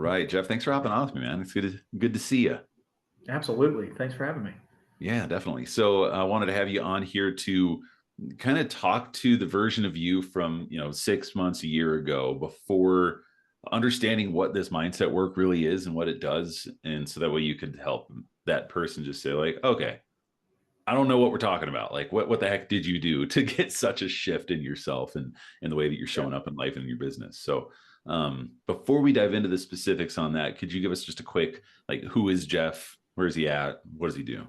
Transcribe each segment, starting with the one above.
Right. Jeff, thanks for hopping on with me, man. It's good to see you. Absolutely. Thanks for having me. Yeah, definitely. So I wanted to have you on here to kind of talk to the version of you from, 6 months, a year ago, before understanding what this mindset work really is and what it does. And so that way you could help that person just say, like, okay, I don't know what we're talking about. Like, what the heck did you do to get such a shift in yourself and in the way that you're Yeah. showing up in life and in your business? So before we dive into the specifics on that, could you give us just a quick, like, who is Jeff? Where is he at? What does he do?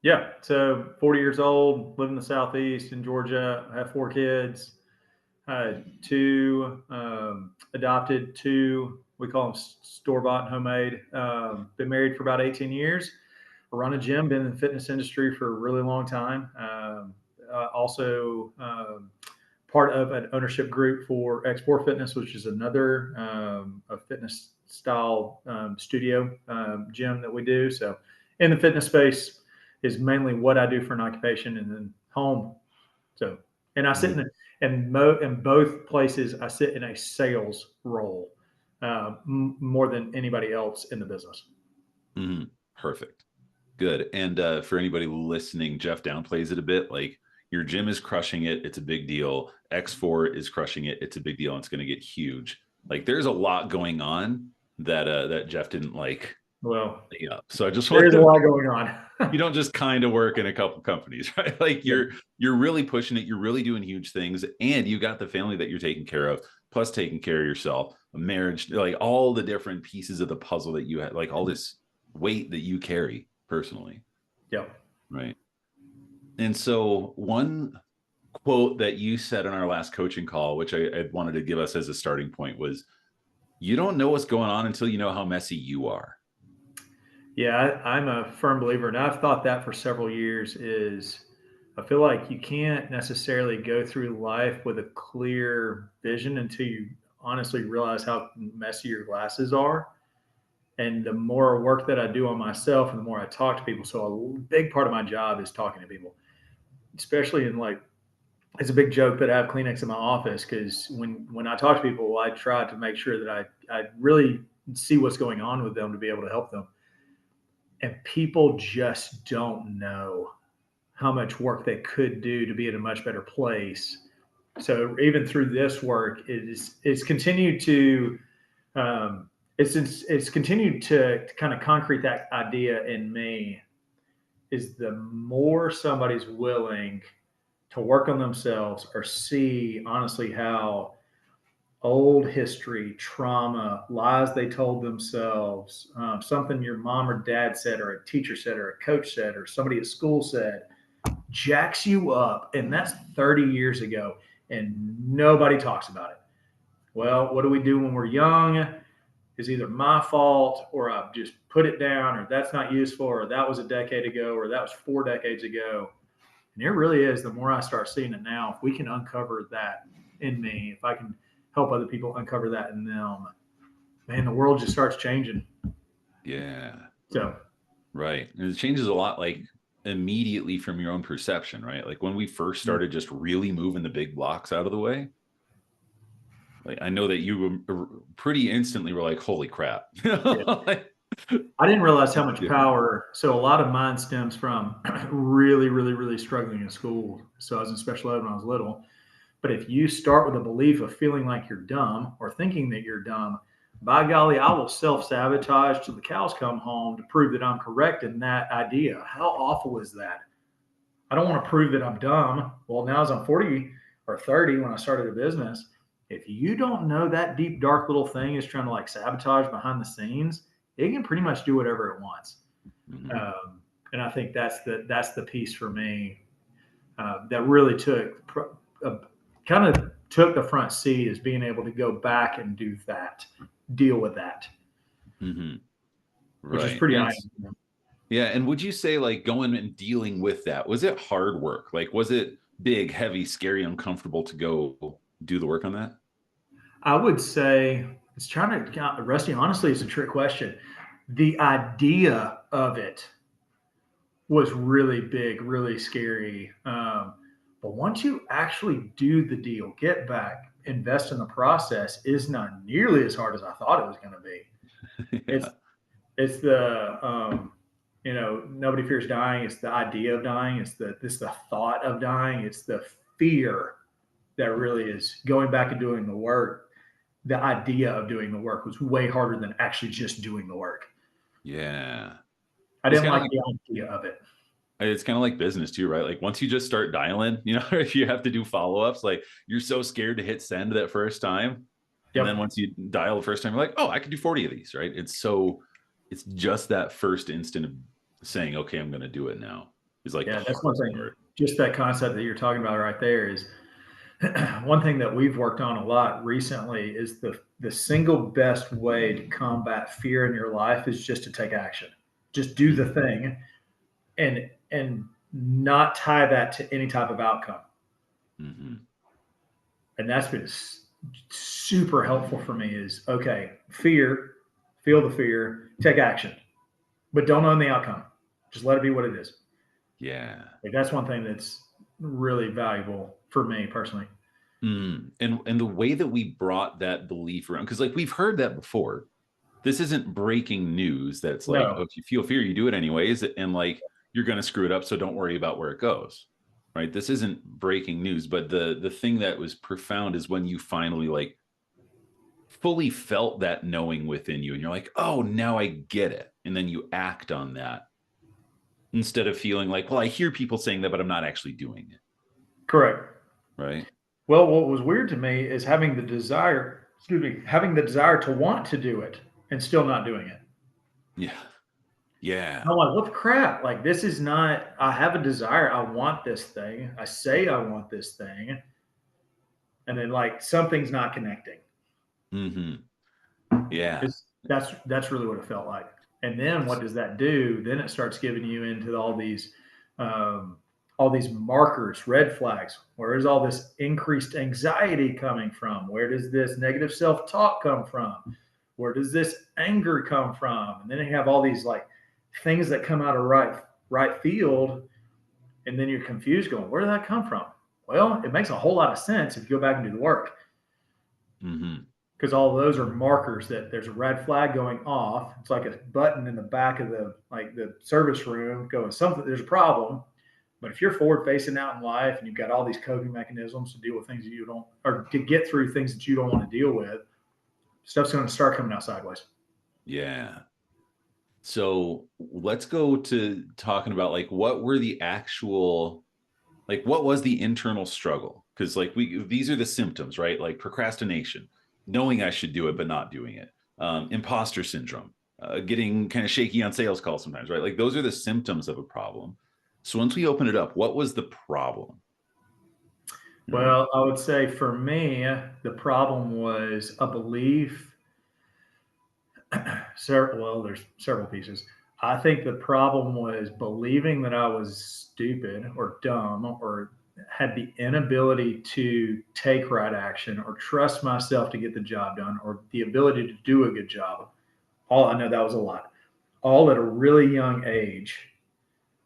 Yeah. So 40 years old, live in the Southeast in Georgia. I have 4 kids, two adopted, two, we call them store-bought and homemade. Been married for about 18 years. Run a gym, been in the fitness industry for a really long time. Also part of an ownership group for X4 Fitness, which is another a fitness style studio gym that we do. So in the fitness space is mainly what I do for an occupation, and then home. So, and I sit Mhm. in both places. I sit in a sales role more than anybody else in the business. Mhm. Perfect. Good. And for anybody listening, Jeff downplays it a bit. Like, your gym is crushing it. It's a big deal. X4 is crushing it. It's a big deal. And it's going to get huge. Like, there's a lot going on that Jeff didn't like. Well, Yeah. So I just there wanted is a to, lot going on. you don't just kind of work in a couple companies, right? Like, Yeah. you're really pushing it. You're really doing huge things, and you got the family that you're taking care of, plus taking care of yourself, a marriage, like all the different pieces of the puzzle that you have, like all this weight that you carry personally, Yeah. right? And so one quote that you said in our last coaching call, which I wanted to give us as a starting point, was, you don't know what's going on until you know how messy you are. Yeah, I'm a firm believer, and I've thought that for several years. Is I feel like you can't necessarily go through life with a clear vision until you honestly realize how messy your glasses are. And the more work that I do on myself, and the more I talk to people, so a big part of my job is talking to people, especially in like it's a big joke that I have Kleenex in my office because when I talk to people, I try to make sure that I really see what's going on with them to be able to help them. And people just don't know how much work they could do to be in a much better place. So even through this work, it's continued to it's continued to kind of concrete that idea in me. Is the more somebody's willing to work on themselves or see honestly how old history, trauma, lies they told themselves, something your mom or dad said, or a teacher said, or a coach said, or somebody at school said, jacks you up. And that's 30 years ago, and nobody talks about it. Well, what do we do when we're young? Is either my fault, or I've just put it down, or that's not useful, or that was a decade ago, or that was 4 decades ago. And it really is, the more I start seeing it now, if we can uncover that in me, if I can help other people uncover that in them, man, the world just starts changing. Yeah. So, Right. And it changes a lot, like, immediately from your own perception, right? Like, when we first yeah. started just really moving the big blocks out of the way, like, I know that you pretty instantly were like, holy crap. Yeah. Like, I didn't realize how much different. power. So, a lot of mine stems from really, really, really struggling in school. So, I was in special ed when I was little. But if you start with a belief of feeling like you're dumb or thinking that you're dumb, by golly, I will self sabotage till the cows come home to prove that I'm correct in that idea. How awful is that? I don't want to prove that I'm dumb. Well, now as I'm 40 or 30, when I started a business, if you don't know that deep, dark little thing is trying to like sabotage behind the scenes, it can pretty much do whatever it wants. Mhm. And I think that's the piece for me that really uh, kind of took the front seat, is being able to go back and do that, deal with that, Mhm. which is Right. pretty And eye opening. yeah, and would you say, like, going and dealing with that, was it hard work? Like, was it big, heavy, scary, uncomfortable to go do the work on that? I would say it's trying to, Rusty, honestly, it's a trick question. The idea of it was really big, really scary. But once you actually do the deal, get back, invest in the process, is not nearly as hard as I thought it was going to be. It's Yeah. it's the nobody fears dying. It's the idea of dying. It's the thought of dying. It's the fear that really is going back and doing the work. The idea of doing the work was way harder than actually just doing the work. Yeah. I It's didn't kind of like like the idea of it. business too, right? Like once you just start dialing, if you have to do follow-ups, like you're so scared to hit send that first time. And then Yep. once you dial the first time, you're like, oh, I could do 40 of these, right? It's just that first instant of saying, okay, I'm gonna do it now is like the Yeah, that's one hardest thing. part. Just that concept that you're talking about right there is one thing that we've worked on a lot recently is the single best way to combat fear in your life is just to take action. Just do the Mhm. thing and not tie that to any type of outcome. Mhm. And that's been super helpful for me is okay, fear, feel the fear, take action, but don't own the outcome. Just let it be what it is. Yeah. Like that's one thing that's really valuable for me personally. And the way that we brought that belief around, because like we've heard that before. This isn't breaking news that's like, oh, No, if you feel fear, you do it anyways, and like you're gonna screw it up, so don't worry about where it goes. Right. This isn't breaking news, but the thing that was profound is when you finally like fully felt that knowing within you, and you're like, oh, now I get it. And then you act on that instead of feeling like, well, I hear people saying that, but I'm not actually doing it. correct. Right. Well, what was weird to me is having the desire to want to do it and still not doing it. Yeah. Yeah. I'm like, what the crap? Like, this is not, I have a desire. I want this thing. I say I want this thing. And then, like, something's not connecting. Hmm. Yeah. That's really what it felt like. And then what does that do? Then it starts giving you into um, all these markers, red flags. Where is all this increased anxiety coming from? Where does this negative self talk come from? Where does this anger come from? And then you have all these like things that come out of right field, and then you're confused, going, where did that come from? Well, it makes a whole lot of sense if you go back and do the work Hmm. because all of those are markers that there's a red flag going off. It's like a button in the back of the service room going something. There's a problem. But if you're forward facing out in life and you've got all these coping mechanisms to deal with things that you don't, or to get through things that you don't want to deal with, stuff's going to start coming out sideways. Yeah. So let's go to talking about like what were the actual, like what was the internal struggle? Because like these are the symptoms, right? Like procrastination, knowing I should do it but not doing it, imposter syndrome, getting kind of shaky on sales calls sometimes, right? Like those are the symptoms of a problem. So once we open it up, what was the problem? Right. Well, I would say for me, the problem was a belief. There's several pieces. I think the problem was believing that I was stupid or dumb or had the inability to take right action or trust myself to get the job done or the ability to do a good job. All I know that was a lot. All at a really young age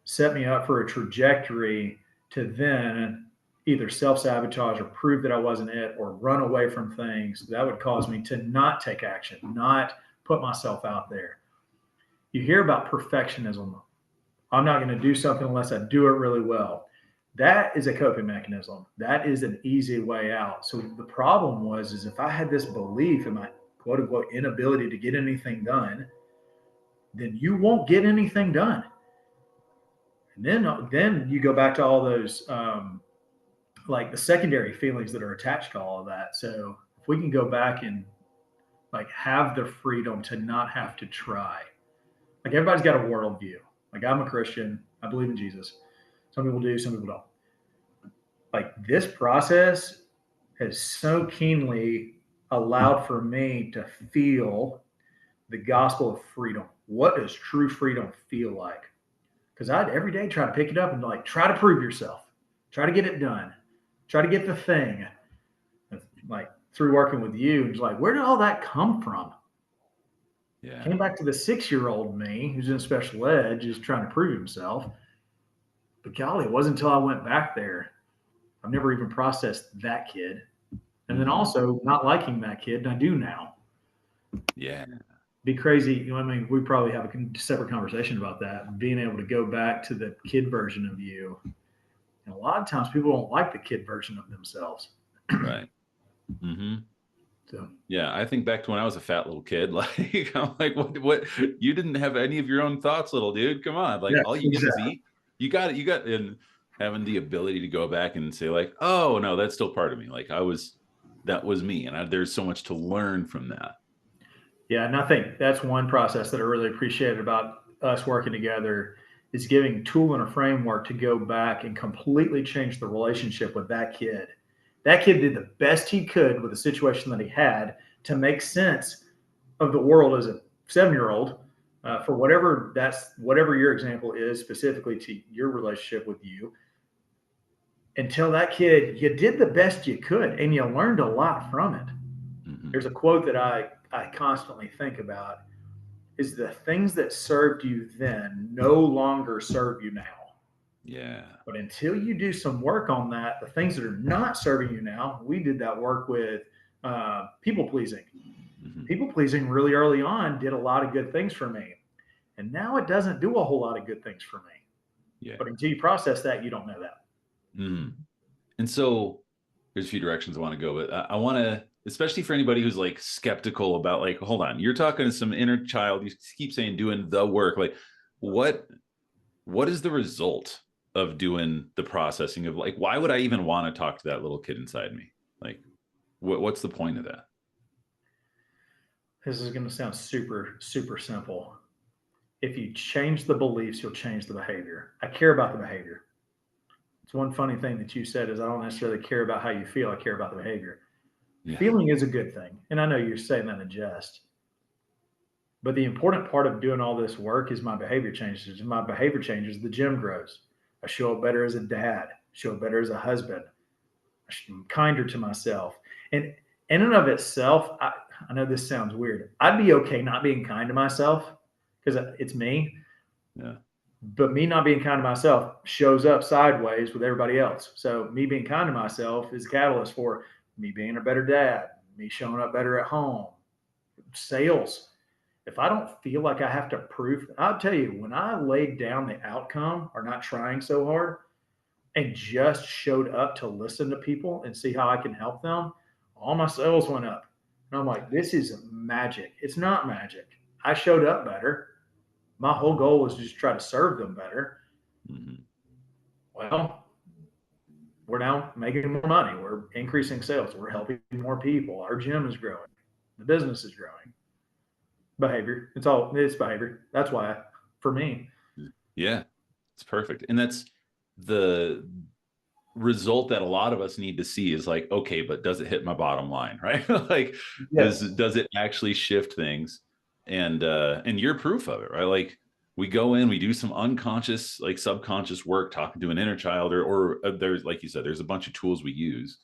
set me up for a trajectory to then either self sabotage or prove that I wasn't it or run away from things that would cause me to not take action, not put myself out there. You hear about perfectionism. I'm not going to do something unless I do it really well. That is a coping mechanism. That is an easy way out. So the problem was is if I had this belief in my quote unquote inability to get anything done, then you won't get anything done. And then you go back to all those like the secondary feelings that are attached to all of that. So if we can go back and like have the freedom to not have to try, like everybody's got a worldview. Like I'm a Christian, I believe in Jesus. Some people do, some people don't. Like this process has so keenly allowed for me to feel the gospel of freedom. What does true freedom feel like? Because I'd every day try to pick it up and like try to prove yourself, try to get it done, try to get the thing. Like through working with you, it's like, where did all that come from? Came Yeah. back to the 6-year-old me who's in special ed, just trying to prove himself. But golly, it wasn't until I went back there. I've never even processed that kid. And then Hmm. also not liking that kid, and I do now. Yeah. be crazy. You know, I mean, we probably have a separate conversation about that. Being able to go back to the kid version of you. And a lot of times people don't like the kid version of themselves. Right. Mm-hmm. So, Yeah, I think back to when I was a fat little kid. Like, I'm like, what? You didn't have any of your own thoughts, little dude. Come on, like, yeah, all you get is exactly. eat. You got it. You got, and having the ability to go back and say, like, oh no, that's still part of me. Like, that was me, and there's so much to learn from that. Yeah, and I think that's one process that I really appreciated about us working together is giving tool and a framework to go back and completely change the relationship with that kid. That kid did the best he could with the situation that he had to make sense of the world as a 7-year old, for whatever your example is specifically to your relationship with you. And tell that kid you did the best you could and you learned a lot from it. Mm-hmm. There's a quote that I constantly think about is the things that served you then no longer serve you now. Yeah. But until you do some work on that, the things that are not serving you now, we did that work with people pleasing. Mm-hmm. People pleasing really early on did a lot of good things for me. And now it doesn't do a whole lot of good things for me. Yeah. But until you process that, you don't know that. Mm. And so there's a few directions I want to go, but I want to, especially for anybody who's like skeptical about, like, hold on, you're talking to some inner child. You keep saying doing the work. Like, what what is the result of doing the processing of, like, why would I even want to talk to that little kid inside me? Like, what's the point of that? This is going to sound super, super simple. If you change the beliefs, you'll change the behavior. I care about the behavior. It's one funny thing that you said is I don't necessarily care about how you feel. I care about the behavior. Yeah. Feeling is a good thing. And I know you're saying that in jest. But the important part of doing all this work is my behavior changes. If my behavior changes, the gym grows. I show up better as a dad, show up better as a husband. I'm kinder to myself. And in and of itself, I know this sounds weird. I'd be okay not being kind to myself because it's me. Yeah. But me not being kind to myself shows up sideways with everybody else. So me being kind to myself is a catalyst for me being a better dad, me showing up better at home, sales. If I don't feel like I have to prove, I'll tell you, when I laid down the outcome or not trying so hard and just showed up to listen to people and see how I can help them, all my sales went up. And I'm like, this is magic. It's not magic. I showed up better. My whole goal was to just try to serve them better. Mm-hmm. Well, we're now making more money. We're increasing sales. We're helping more people. Our gym is growing. The business is growing. Behavior. It's behavior. That's why for me. Yeah. It's perfect. And that's the result that a lot of us need to see is like, okay, but does it hit my bottom line? Right. Like, Yes. does it actually shift things? And you're proof of it, right? Like, we go in, we do some unconscious, like subconscious work, talking to an inner child, or there's, like you said, there's a bunch of tools we use.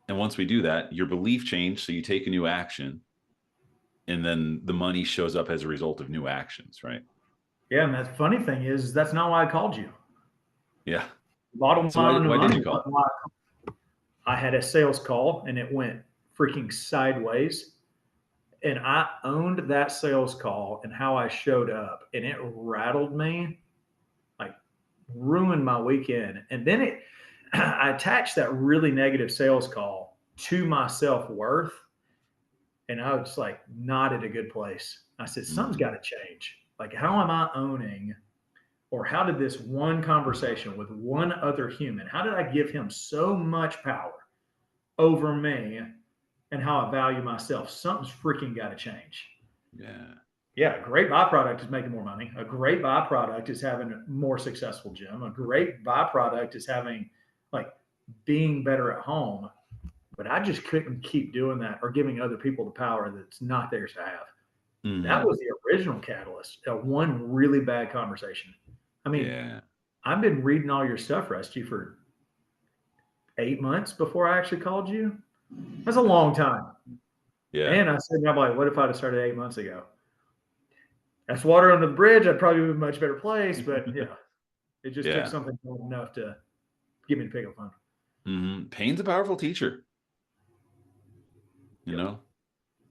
And once we do that, your belief change. So you take a new action, and then the money shows up as a result of new actions, right? Yeah. And the funny thing is that's not why I called you. Yeah. Bottom So line of why did money. you call? I had a sales call and it went freaking sideways. And I owned that sales call and how I showed up. And it rattled me, like ruined my weekend. And then I attached that really negative sales call to my self worth. And I was like, not at a good place. I said, something's Mm-hmm. got to change. Like, how am I owning, or how did this one conversation with one other human, how did I give him so much power over me and how I value myself? Something's freaking got to change. Yeah. Yeah, a great byproduct is making more money. A great byproduct is having a more successful gym. A great byproduct is having, like, being better at home. But I just couldn't keep doing that or giving other people the power that's not theirs to have. That Mm-hmm. was the original catalyst. One really bad conversation. I mean, Yeah. I've been reading all your stuff, Rusty, for 8 months before I actually called you. That's a long time. Yeah. And I said, I'm like, what if I'd have started 8 months ago? That's water under the bridge. I'd probably be in a much better place. But yeah, it just took Yeah. something enough to get me to pick up the phone. Mm-hmm. Pain's a powerful teacher. You Yep. know,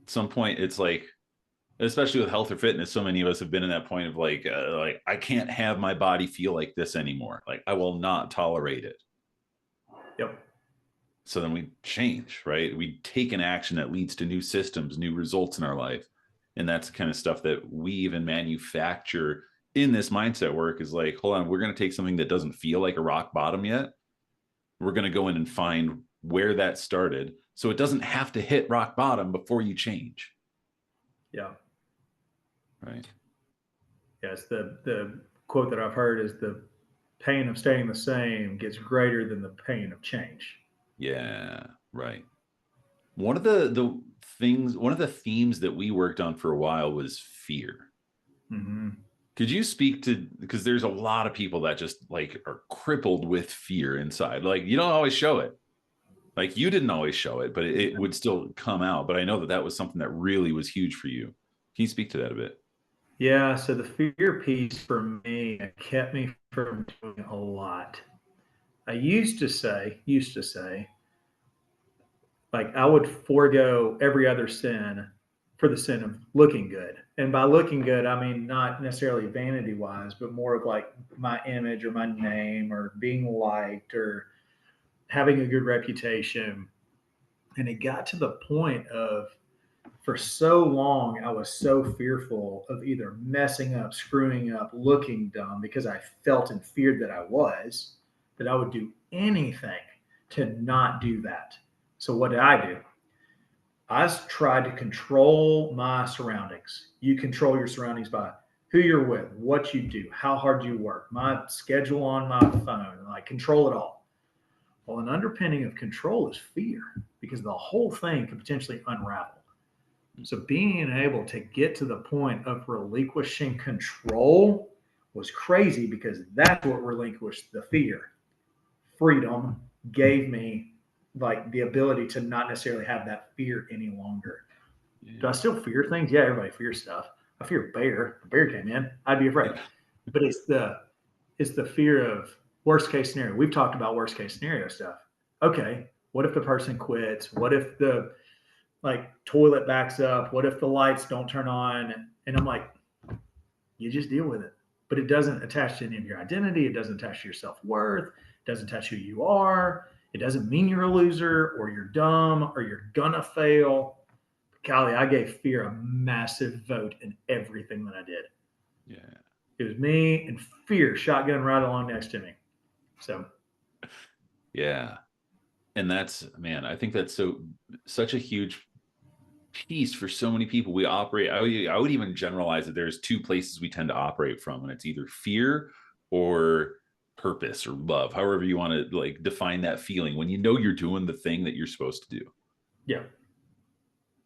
at some point, it's like especially with health or fitness, so many of us have been in that point of like I can't have my body feel like this anymore. Like I will not tolerate it. Yep. So then we change, right? We take an action that leads to new systems, new results in our life. And that's the kind of stuff that we even manufacture in this mindset work is like, hold on, we're going to take something that doesn't feel like a rock bottom yet. We're going to go in and find where that started. So it doesn't have to hit rock bottom before you change. Yeah. Right. Yes. The quote that I've heard is the pain of staying the same gets greater than the pain of change. Yeah. Right. One of the themes that we worked on for a while was fear. Mm-hmm. Could you speak to, because there's a lot of people that just like are crippled with fear inside. Like you don't always show it. Like you didn't always show it, but it would still come out. But I know that that was something that really was huge for you. Can you speak to that a bit? Yeah. So the fear piece for me kept me from doing a lot. I used to say, like I would forego every other sin for the sin of looking good. And by looking good, I mean not necessarily vanity wise, but more of like my image or my name or being liked or having a good reputation. And it got to the point of for so long, I was so fearful of either messing up, screwing up, looking dumb because I felt and feared that I was, that I would do anything to not do that. So, what did I do? I tried to control my surroundings. You control your surroundings by who you're with, what you do, how hard you work, my schedule on my phone, like control it all. Well, an underpinning of control is fear because the whole thing could potentially unravel. So being able to get to the point of relinquishing control was crazy because that's what relinquished the fear. Freedom gave me like the ability to not necessarily have that fear any longer. Do I Yeah. still fear things? Yeah, everybody fears stuff. I fear a bear. If a bear came in, I'd be afraid. Yeah. But it's the fear of worst case scenario. We've talked about worst case scenario stuff. Okay, what if the person quits? What if the like toilet backs up? What if the lights don't turn on? And I'm like, you just deal with it. But it doesn't attach to any of your identity. It doesn't attach to your self worth. It doesn't attach to who you are. It doesn't mean you're a loser or you're dumb or you're gonna fail. Golly, I gave fear a massive vote in everything that I did. Yeah. It was me and fear shotgun right along next to me. So Yeah. And that's, man, I think that's such a huge piece for so many people. We operate, I would even generalize that there's two places we tend to operate from, and it's either fear or purpose or love, however you want to like define that feeling when you know you're doing the thing that you're supposed to do. yeah,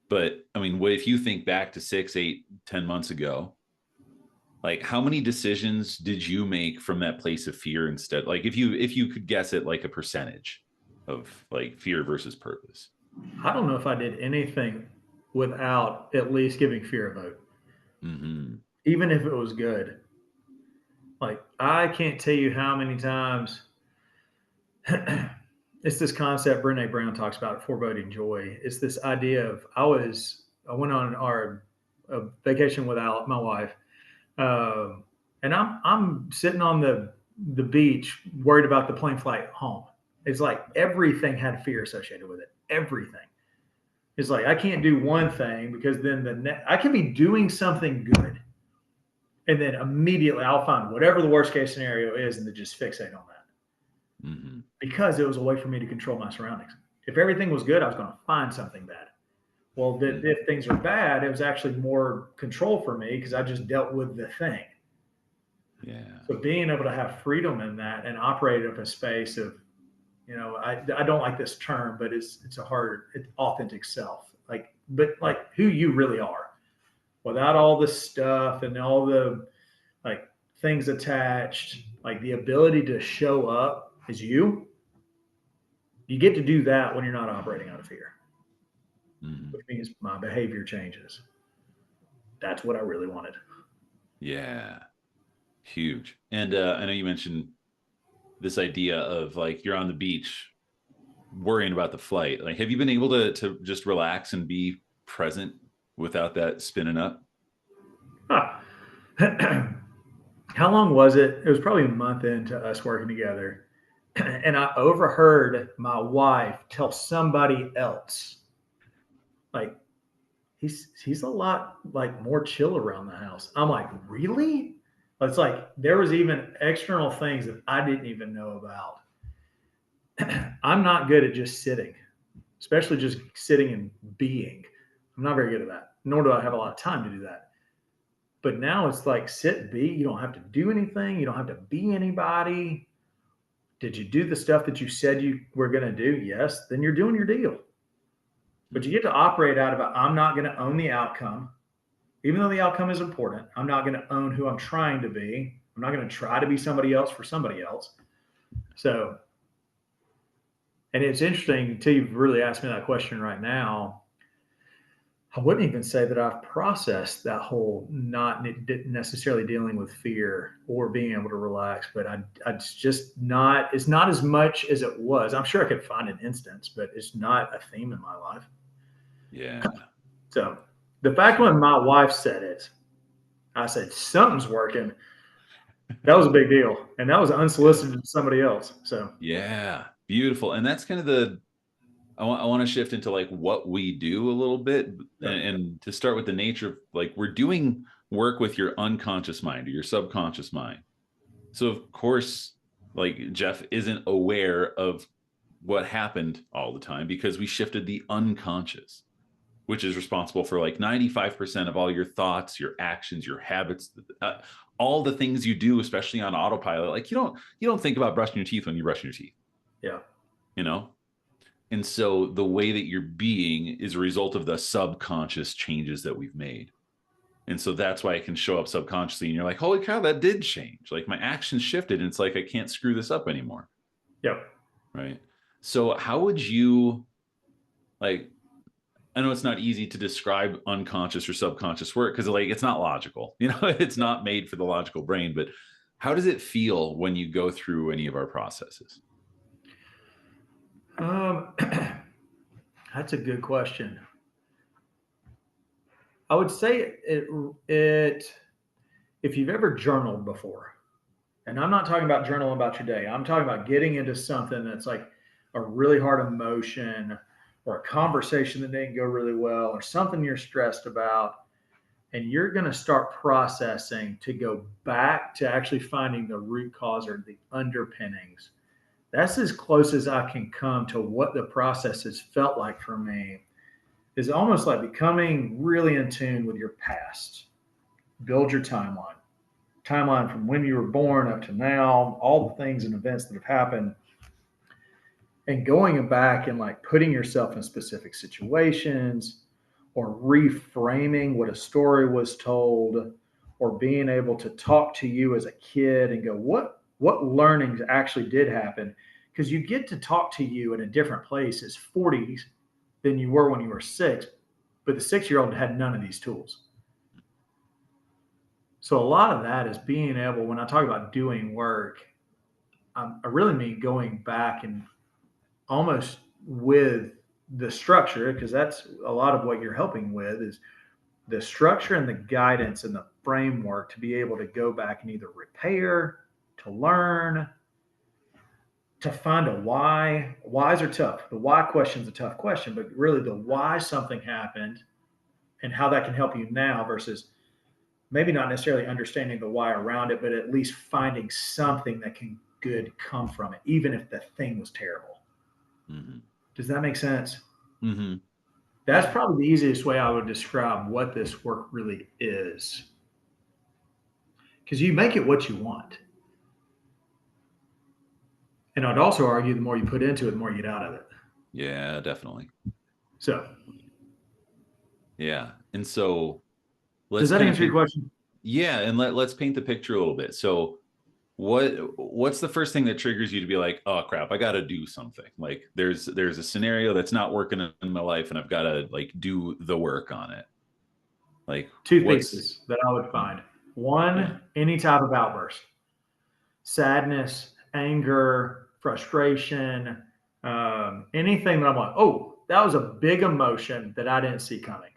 But I mean, what if you think back to 6, 8, 10 months ago? Like how many decisions did you make from that place of fear instead? Like if you could guess it like a percentage of like fear versus purpose. I don't know if I did anything without at least giving fear a vote, Mm-hmm. even if it was good. Like I can't tell you how many times it's this concept Brene Brown talks about foreboding joy. It's this idea of I went on our a vacation without my wife, um, and I'm sitting on the beach worried about the plane flight home. It's like everything had fear associated with it. Everything. It's like I can't do one thing because then I can be doing something good, and then immediately I'll find whatever the worst case scenario is, and then just fixate on that Mm-hmm. because it was a way for me to control my surroundings. If everything was good, I was going to find something bad. Well, Mm-hmm. if things are bad, it was actually more control for me because I just dealt with the thing. Yeah. So being able to have freedom in that and operate up a space of, I don't like this term, but it's a hard, it's authentic self. Like, but like who you really are without all the stuff and all the like things attached, like the ability to show up as you. You get to do that when you're not operating out of fear, Mm-hmm. which means my behavior changes. That's what I really wanted. Yeah. Huge. And I know you mentioned this idea of like you're on the beach worrying about the flight. Like, have you been able to just relax and be present without that spinning up? How long was it? It was probably a month into us working together. And I overheard my wife tell somebody else, like, he's a lot like more chill around the house. I'm like, really? It's like there was even external things that I didn't even know about. I'm not good at just sitting, especially just sitting and being. I'm not very good at that, nor do I have a lot of time to do that. But now it's like sit, be. You don't have to do anything. You don't have to be anybody. Did you do the stuff that you said you were going to do? Yes. Then you're doing your deal. But you get to operate out of it. I'm not going to own the outcome. Even though the outcome is important, I'm not going to own who I'm trying to be. I'm not going to try to be somebody else for somebody else. So, and it's interesting until you've really asked me that question right now. I wouldn't even say that I've processed that whole not necessarily dealing with fear or being able to relax, but it's just not, it's not as much as it was. I'm sure I could find an instance, but it's not a theme in my life. Yeah. So the fact when my wife said it, I said, something's working. That was a big deal. And that was unsolicited to somebody else. So, Yeah. Beautiful. And that's kind of I want to shift into like what we do a little bit, and to start with the nature of like we're doing work with your unconscious mind or your subconscious mind. So of course, like Jeff isn't aware of what happened all the time because we shifted the unconscious, which is responsible for like 95% of all your thoughts, your actions, your habits, all the things you do, especially on autopilot. Like you don't think about brushing your teeth when you're brushing your teeth, yeah. you know? And so the way that you're being is a result of the subconscious changes that we've made. And so that's why it can show up subconsciously. And you're like, holy cow, that did change. Like my actions shifted. And it's like, I can't screw this up anymore. Yeah. Right. So how would you like, I know it's not easy to describe unconscious or subconscious work because like it's not logical, it's not made for the logical brain, but how does it feel when you go through any of our processes? Um, that's a good question. I would say it, if you've ever journaled before, and I'm not talking about journaling about your day, I'm talking about getting into something that's like a really hard emotion or a conversation that didn't go really well or something you're stressed about. And you're going to start processing to go back to actually finding the root cause or the underpinnings. That's as close as I can come to what the process has felt like for me. Is almost like becoming really in tune with your past. Build your timeline from when you were born up to now, all the things and events that have happened, and going back and like putting yourself in specific situations or reframing what a story was told or being able to talk to you as a kid and go, what learnings actually did happen, because you get to talk to you in a different place as 40s than you were when you were 6, but the 6-year-old had none of these tools. So a lot of that is being able, when I talk about doing work, I really mean going back and almost with the structure, because that's a lot of what you're helping with is the structure and the guidance and the framework to be able to go back and either repair, to learn, to find a why. Whys are tough. The why question is a tough question, but really the why something happened and how that can help you now versus maybe not necessarily understanding the why around it, but at least finding something that can good come from it, even if the thing was terrible. Mm-hmm. Does that make sense? Mm-hmm. That's Yeah. probably the easiest way I would describe what this work really is. Because you make it what you want. And I'd also argue the more you put into it, the more you get out of it. Yeah, definitely. So, Yeah. And so does let's that kind of answer your paint, question? yeah, and let's paint the picture a little bit. So what's the first thing that triggers you to be like, oh crap, I got to do something? Like there's a scenario that's not working in my life and I've got to like do the work on it. Like Two what's pieces that I would yeah, find. yeah. One, any type of outburst, sadness, anger, frustration, anything that I'm like, oh, that was a big emotion that I didn't see coming.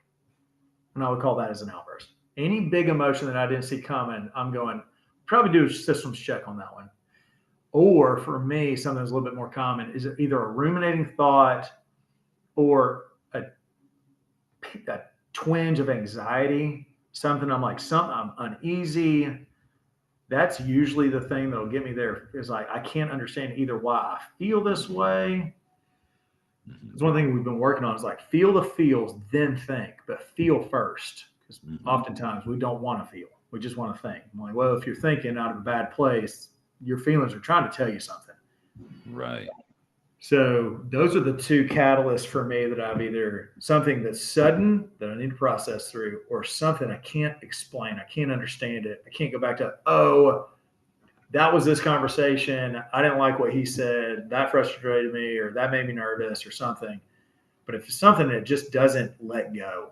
And I would call that as an outburst. Any big emotion that I didn't see coming, I'm going, probably do a systems check on that one. Or for me, something that's a little bit more common is either a ruminating thought or a twinge of anxiety, something I'm like, something I'm uneasy. That's usually the thing that'll get me there is like, I can't understand either why I feel this way. It's one thing we've been working on is like feel the feels, then think, but feel first. Because oftentimes we don't want to feel. We just want to think. I'm like, well, if you're thinking out of a bad place, your feelings are trying to tell you something. Right. So those are the two catalysts for me that I've either something that's sudden that I need to process through, or something I can't explain. I can't understand it. I can't go back to, oh, that was this conversation. I didn't like what he said. That frustrated me, or that made me nervous, or something. But if it's something that just doesn't let go,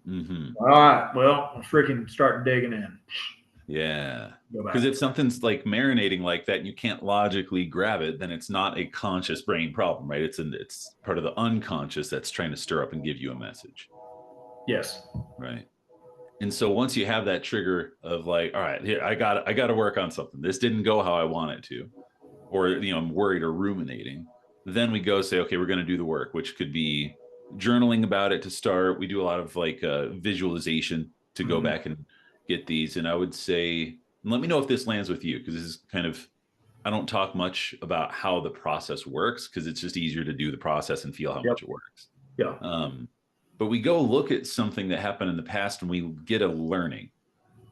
all right, well, I'm freaking start digging in. Yeah. Go Because back. if something's like marinating like that and you can't logically grab it, then it's not a conscious brain problem, right? It's part of the unconscious that's trying to stir up and give you a message. Yes. Right. And so once you have that trigger of like, all right, here, I got to work on something. This didn't go how I want it to, or, I'm worried or ruminating. Then we go say, okay, we're going to do the work, which could be journaling about it to start. We do a lot of like visualization to go back and get these. And I would say, let me know if this lands with you, because this is kind of, I don't talk much about how the process works because it's just easier to do the process and feel how much it works. Yeah. But we go look at something that happened in the past and we get a learning,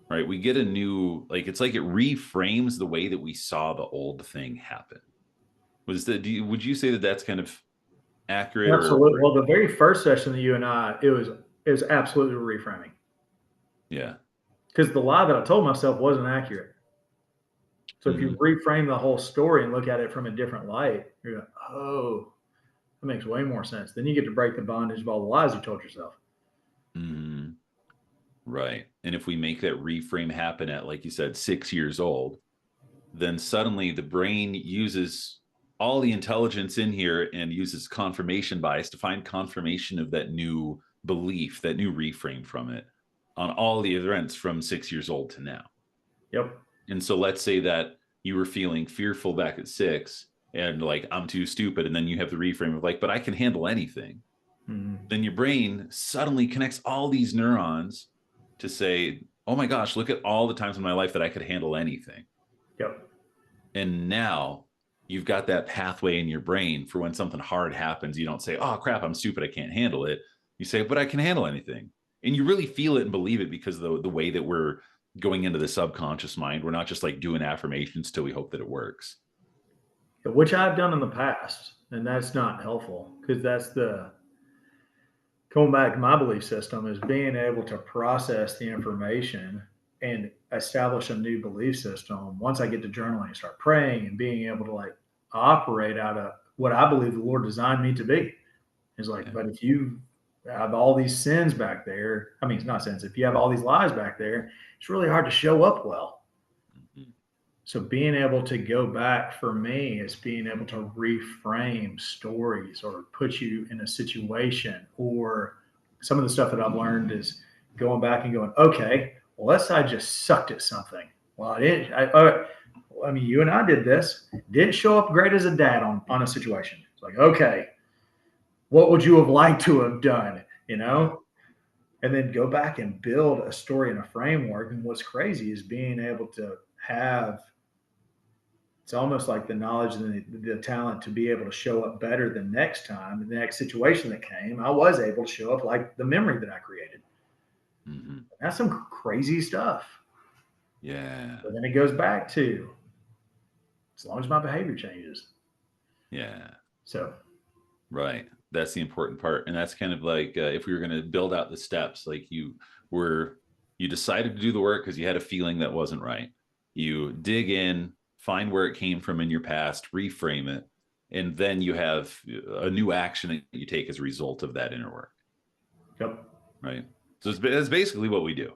right? We get a new, like, it's like it reframes the way that we saw the old thing happen. Would you say that that's kind of accurate Absolutely. Well, the very first session that you and I, it was absolutely reframing. Yeah. Because the lie that I told myself wasn't accurate. So if you reframe the whole story and look at it from a different light, you're like, oh, that makes way more sense. Then you get to break the bondage of all the lies you told yourself. Right. And if we make that reframe happen at, like you said, 6 years old, then suddenly the brain uses all the intelligence in here and uses confirmation bias to find confirmation of that new belief, that new reframe from it on all the events from 6 years old to now. Yep. And so let's say that you were feeling fearful back at 6 and like, I'm too stupid. And then you have the reframe of like, but I can handle anything. Then your brain suddenly connects all these neurons to say, oh my gosh, look at all the times in my life that I could handle anything. Yep. And now you've got that pathway in your brain for when something hard happens. You don't say, oh crap, I'm stupid, I can't handle it. You say, but I can handle anything. And you really feel it and believe it because the way that we're going into the subconscious mind, we're not just like doing affirmations till we hope that it works. Which I've done in the past. And that's not helpful because that's going back to my belief system is being able to process the information and establish a new belief system. Once I get to journaling and start praying and being able to like operate out of what I believe the Lord designed me to be is like, but if you have all these sins back there, I mean, it's not sins. If you have all these lies back there, it's really hard to show up well. So being able to go back for me is being able to reframe stories or put you in a situation, or some of the stuff that I've learned is going back and going, okay, well, let's say I just sucked at something. Well, I didn't. I mean, you and I did this. Didn't show up great as a dad on a situation. It's like, okay, what would you have liked to have done? And then go back and build a story and a framework. And what's crazy is being able to have, it's almost like the knowledge and the talent to be able to show up better the next time, the next situation that came, I was able to show up like the memory that I created. That's some crazy stuff. Yeah. But then it goes back to, as long as my behavior changes. Yeah. So. Right. That's the important part. And that's kind of like if we were going to build out the steps, like you decided to do the work because you had a feeling that wasn't right. You dig in, find where it came from in your past, reframe it, and then you have a new action that you take as a result of that inner work. Yep. Right. So that's basically what we do.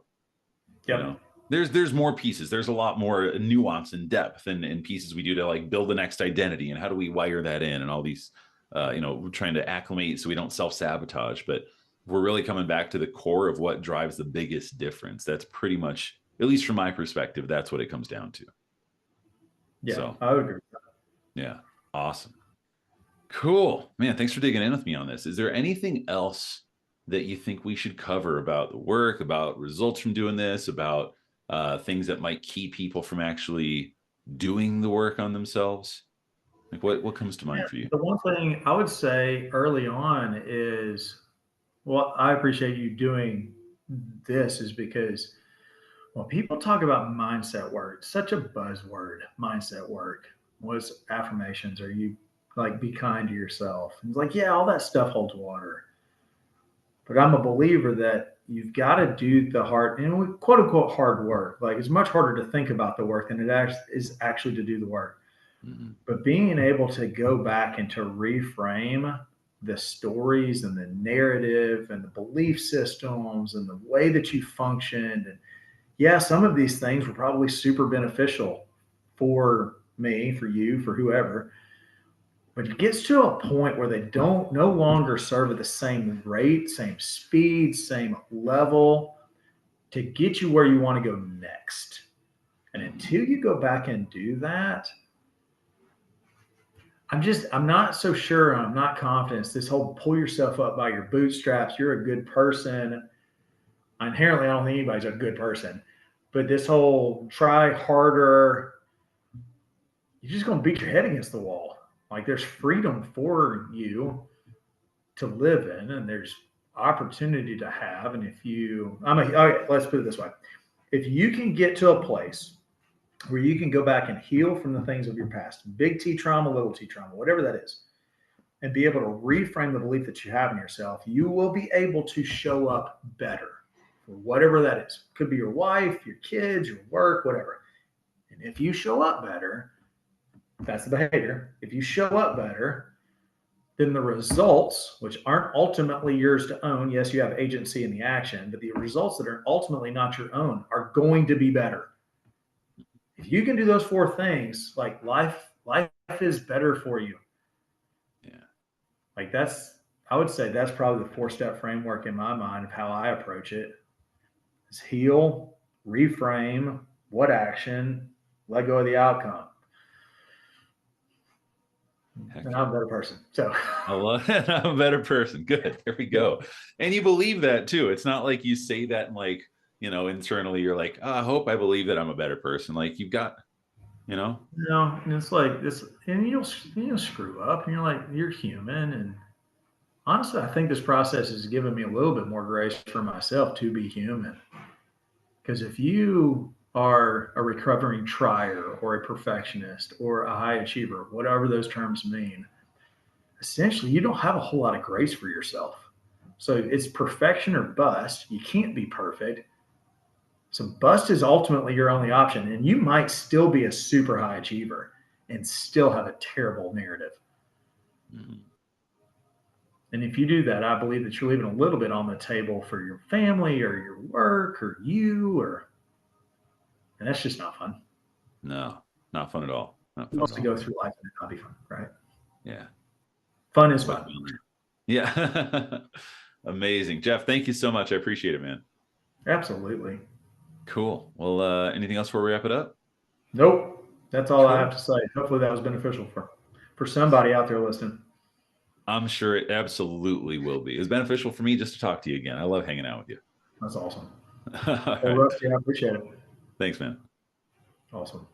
Yep. There's more pieces. There's a lot more nuance and depth and pieces we do to like build the next identity and how do we wire that in and all these, we're trying to acclimate so we don't self-sabotage. But we're really coming back to the core of what drives the biggest difference. That's pretty much, at least from my perspective, that's what it comes down to. Yeah, So I would agree. yeah, awesome. Cool. Man, thanks for digging in with me on this. Is there anything else that you think we should cover about the work, about results from doing this, about things that might keep people from actually doing the work on themselves? Like what comes to mind for you? The one thing I would say early on is, well, I appreciate you doing this is because when people talk about mindset work, such a buzzword, mindset work was affirmations, or you like be kind to yourself. And it's like, yeah, all that stuff holds water. But I'm a believer that you've got to do the hard, quote unquote hard work. Like it's much harder to think about the work than is actually to do the work. Mm-hmm. But being able to go back and to reframe the stories and the narrative and the belief systems and the way that you functioned. And yeah, some of these things were probably super beneficial for me, for you, for whoever. But it gets to a point where they don't no longer serve at the same rate, same speed, same level to get you where you want to go next. And until you go back and do that, I'm not so sure. I'm not confident. It's this whole pull yourself up by your bootstraps. You're a good person. Inherently, I don't think anybody's a good person. But this whole try harder, you're just going to beat your head against the wall. Like there's freedom for you to live in, and there's opportunity to have. And if you, all right, let's put it this way: if you can get to a place where you can go back and heal from the things of your past, big T trauma, little T trauma, whatever that is, and be able to reframe the belief that you have in yourself, you will be able to show up better for whatever that is. Could be your wife, your kids, your work, whatever. And if you show up better, that's the behavior. If you show up better, then the results, which aren't ultimately yours to own, yes, you have agency in the action, but the results that are ultimately not your own are going to be better. If you can do those four things, like life is better for you. Yeah. Like I would say that's probably the 4-step framework in my mind of how I approach it. Is heal, reframe, what action, let go of the outcome. Heck And yeah. I'm a better person. So I love it. I'm a better person. Good. There we go. And you believe that too. It's not like you say that and like, internally you're like, oh, I hope I believe that I'm a better person. Like you've got, and it's like this, and you'll screw up, and you're like, you're human. And honestly, I think this process has given me a little bit more grace for myself to be human. Because if you are a recovering trier or a perfectionist or a high achiever, whatever those terms mean, essentially you don't have a whole lot of grace for yourself. So it's perfection or bust. You can't be perfect. So bust is ultimately your only option. And you might still be a super high achiever and still have a terrible narrative. mm-hmm. And if you do that, I believe that you're leaving a little bit on the table for your family or your work or you, and that's just not fun. No, not fun at all. Not Who fun wants at to all. go through life and it not be fun, right? Yeah. Fun is With fun. yeah. Amazing. Jeff, thank you so much. I appreciate it, man. Absolutely. Cool. Well, anything else before we wrap it up? Nope. That's all I have Cool. to say. Hopefully that was beneficial for somebody out there listening. I'm sure it absolutely will be. It was beneficial for me just to talk to you again. I love hanging out with you. That's awesome. All Well, right. Rusty, I appreciate it. Thanks, man. Awesome.